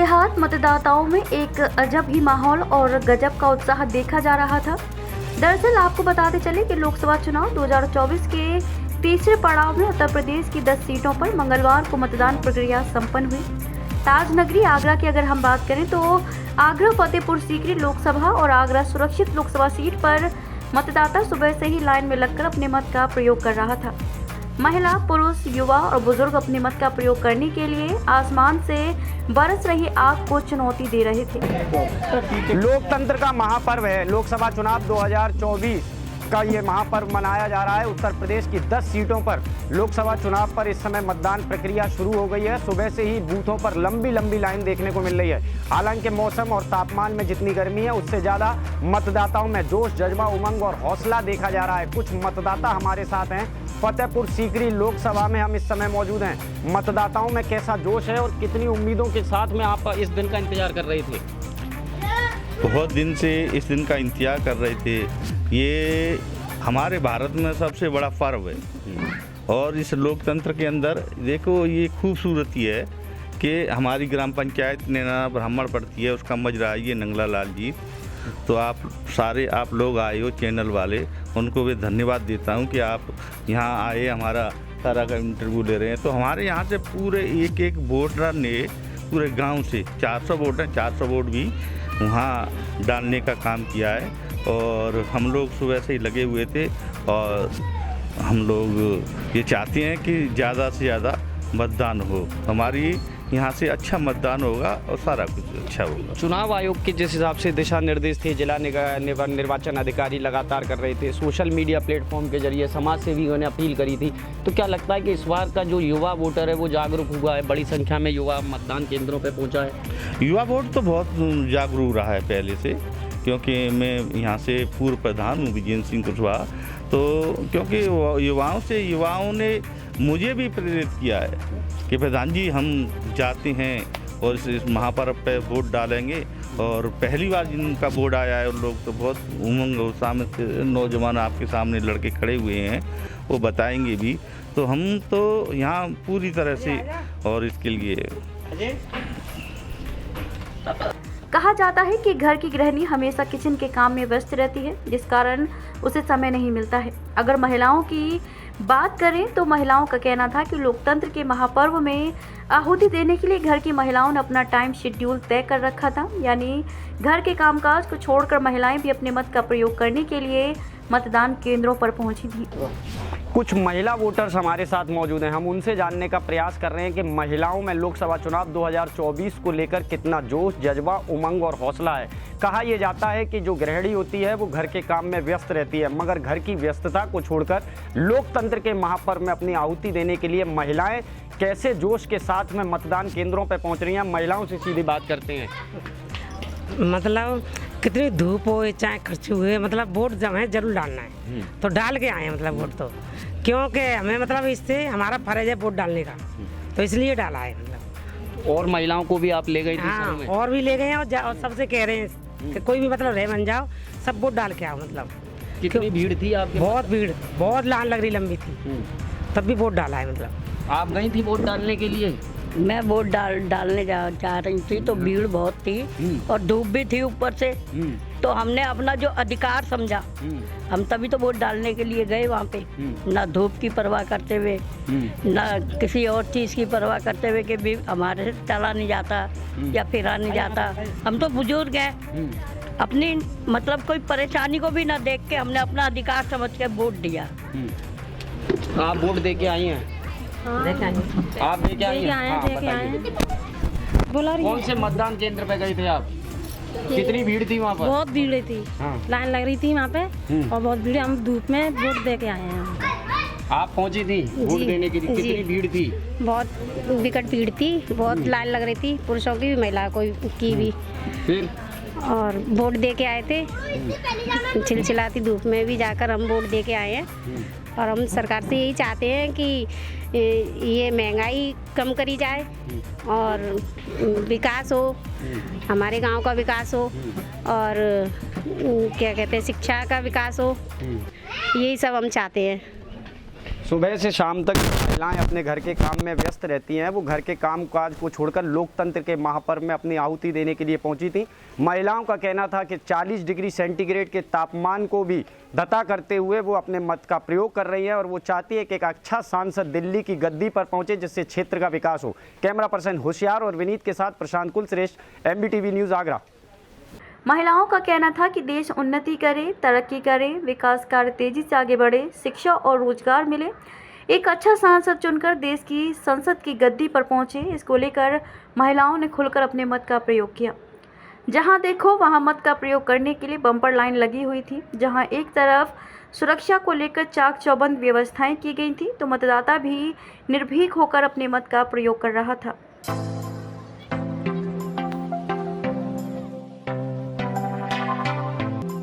देहात मतदाताओं में एक अजब ही माहौल और गजब का उत्साह देखा जा रहा था। दरअसल आपको बताते चले कि लोकसभा चुनाव 2024 के तीसरे पड़ाव में उत्तर प्रदेश की 10 सीटों पर मंगलवार को मतदान प्रक्रिया संपन्न हुई। ताजनगरी आगरा की अगर हम बात करें तो आगरा फतेहपुर सीकरी लोकसभा और आगरा सुरक्षित लोकसभा सीट पर मतदाता सुबह से ही लाइन में लगकर अपने मत का प्रयोग कर रहा था। महिला, पुरुष, युवा और बुजुर्ग अपने मत का प्रयोग करने के लिए आसमान से बरस रही आग को चुनौती दे रहे थे। लोकतंत्र का महापर्व है। लोकसभा चुनाव 2024 का ये महापर्व मनाया जा रहा है। उत्तर प्रदेश की 10 सीटों पर लोकसभा चुनाव पर इस समय मतदान प्रक्रिया शुरू हो गई है। सुबह से ही बूथों पर लंबी लंबी लाइन देखने को मिल रही है। हालांकि मौसम और तापमान में जितनी गर्मी है उससे ज़्यादा मतदाताओं में जोश, जज्बा, उमंग और हौसला देखा जा रहा है। कुछ मतदाता हमारे साथ हैं। फतेहपुर सीकरी लोकसभा में हम इस समय मौजूद हैं। मतदाताओं में कैसा जोश है और कितनी उम्मीदों के साथ में आप इस दिन का इंतजार कर रहे थे? बहुत दिन से इस दिन का इंतजार कर रहे थे। ये हमारे भारत में सबसे बड़ा पर्व है और इस लोकतंत्र के अंदर देखो ये खूबसूरती है कि हमारी ग्राम पंचायत नैना ब्राह्मण पड़ती है, उसका मजरा है ये नंगला लाल जी। तो आप लोग आए हो चैनल वाले, उनको भी धन्यवाद देता हूँ कि आप यहाँ आए, हमारा सारा का इंटरव्यू ले रहे हैं। तो हमारे यहाँ से पूरे एक एक वोटर ने पूरे गांव से 400 वोट हैं, 400 वोट भी वहाँ डालने का काम किया है और हम लोग सुबह से ही लगे हुए थे और हम लोग ये चाहते हैं कि ज़्यादा से ज़्यादा मतदान हो, हमारी यहाँ से अच्छा मतदान होगा और सारा कुछ अच्छा होगा। चुनाव आयोग के जिस हिसाब से दिशा निर्देश थे, जिला निर्वाचन अधिकारी लगातार कर रहे थे, सोशल मीडिया प्लेटफॉर्म के जरिए समाज सेवियों ने अपील करी थी, तो क्या लगता है कि इस बार का जो युवा वोटर है वो जागरूक हुआ है? बड़ी संख्या में युवा मतदान केंद्रों पर पहुँचा है। युवा वोट तो बहुत जागरूक रहा है पहले से, क्योंकि मैं यहाँ से पूर्व प्रधान हूँ विजेंद्र सिंह कुशवाहा। तो क्योंकि युवाओं ने मुझे भी प्रेरित किया है कि प्रधान जी हम जाते हैं और इस महापर्व पे वोट डालेंगे। और पहली बार जिनका वोट आया है उन लोग तो बहुत उमंग उत्साह में नौजवान आपके सामने लड़के खड़े हुए हैं, वो बताएंगे भी। तो हम तो यहाँ पूरी तरह से और इसके लिए कहा जाता है कि घर की गृहिणी हमेशा किचन के काम में व्यस्त रहती है, जिस कारण उसे समय नहीं मिलता है। अगर महिलाओं की बात करें तो महिलाओं का कहना था कि लोकतंत्र के महापर्व में आहुति देने के लिए घर की महिलाओं ने अपना टाइम शेड्यूल तय कर रखा था, यानी घर के कामकाज को छोड़कर महिलाएं भी अपने मत का प्रयोग करने के लिए मतदान केंद्रों पर पहुंची थी। कुछ महिला वोटर्स हमारे साथ मौजूद हैं। हम उनसे जानने का प्रयास कर रहे हैं कि महिलाओं में लोकसभा चुनाव 2024 को लेकर कितना जोश, जज्बा, उमंग और हौसला है। कहा यह जाता है कि जो गृहिणी होती है वो घर के काम में व्यस्त रहती है, मगर घर की व्यस्तता को छोड़कर लोकतंत्र के महापर्व में अपनी आहुति देने के लिए महिलाएं कैसे जोश के साथ में मतदान केंद्रों पर पहुंच रही हैं। महिलाओं से सीधी बात करते हैं। मतलब कितनी धूप हो चाहे खर्च हुए, मतलब वोट हमें जरूर डालना है, तो डाल के आए हैं। मतलब वोट तो क्योंकि हमें मतलब इससे हमारा फर्ज है वोट डालने का, तो इसलिए डाला है। मतलब और महिलाओं को भी आप ले गए थे? हाँ, और भी ले गए हैं और सबसे कह रहे हैं कि कोई भी मतलब रह बन जाओ, सब वोट डाल के आओ। मतलब कितनी भीड़ थी आपके? बहुत भीड़, बहुत लाइन लग रही, लंबी थी, तब भी वोट डाला है। मतलब आप गई थी वोट डालने के लिए? मैं वोट डालने जा रही थी तो भीड़ बहुत थी और धूप भी थी ऊपर से, तो हमने अपना जो अधिकार समझा, हम तभी तो वोट डालने के लिए गए वहाँ पे। ना धूप की परवाह करते हुए, ना किसी और चीज़ की परवाह करते हुए कि भी हमारे से चला नहीं जाता या फिरा नहीं जाता। हम तो बुजुर्ग हैं, अपनी मतलब कोई परेशानी को भी ना देख के हमने अपना अधिकार समझ के वोट दिया। आप वोट दे के आई हैं? आप देखे आए हैं? कौन से मतदान केंद्र पे गए थे आप? कितनी भीड़ थी वहाँ पर? बहुत भीड़ थी। लाइन लग रही थी वहाँ पे और बहुत भीड़, हम धूप में वोट दे के आए हैं। आप पहुँची थी वोट देने के लिए? कितनी भीड़ थी? बहुत विकट भीड़ थी, बहुत लाइन लग रही थी, पुरुषों की भी महिला की भी। फिर और वोट दे के आए थे, चिलचिलाती धूप में भी जाकर हम वोट दे के आए हैं। और हम सरकार से यही चाहते हैं कि ये महंगाई कम करी जाए और विकास हो, हमारे गांव का विकास हो और क्या कहते हैं शिक्षा का विकास हो, यही सब हम चाहते हैं। सुबह से शाम तक महिलाएं अपने घर के काम में व्यस्त रहती हैं। वो घर के काम काज को छोड़कर लोकतंत्र के महापर्व में अपनी आहुति देने के लिए पहुंची थी। महिलाओं का कहना था कि 40 डिग्री सेंटीग्रेड के तापमान को भी दता करते हुए वो अपने मत का प्रयोग कर रही हैं और वो चाहती है कि एक अच्छा सांसद दिल्ली की गद्दी पर पहुंचे जिससे क्षेत्र का विकास हो। कैमरा पर्सन होशियार और विनीत के साथ प्रशांत कुलश्रेष्ठ, MBTV न्यूज़, आगरा। महिलाओं का कहना था कि देश उन्नति करे, तरक्की करे, विकास कार्य तेजी से आगे बढ़े, शिक्षा और रोजगार मिले, एक अच्छा सांसद चुनकर देश की संसद की गद्दी पर पहुंचे। इसको लेकर महिलाओं ने खुलकर अपने मत का प्रयोग किया। जहां देखो वहां मत का प्रयोग करने के लिए बम्पर लाइन लगी हुई थी। जहां एक तरफ सुरक्षा को लेकर चाक चौबंद व्यवस्थाएं की गई थी तो मतदाता भी निर्भीक होकर अपने मत का प्रयोग कर रहा था।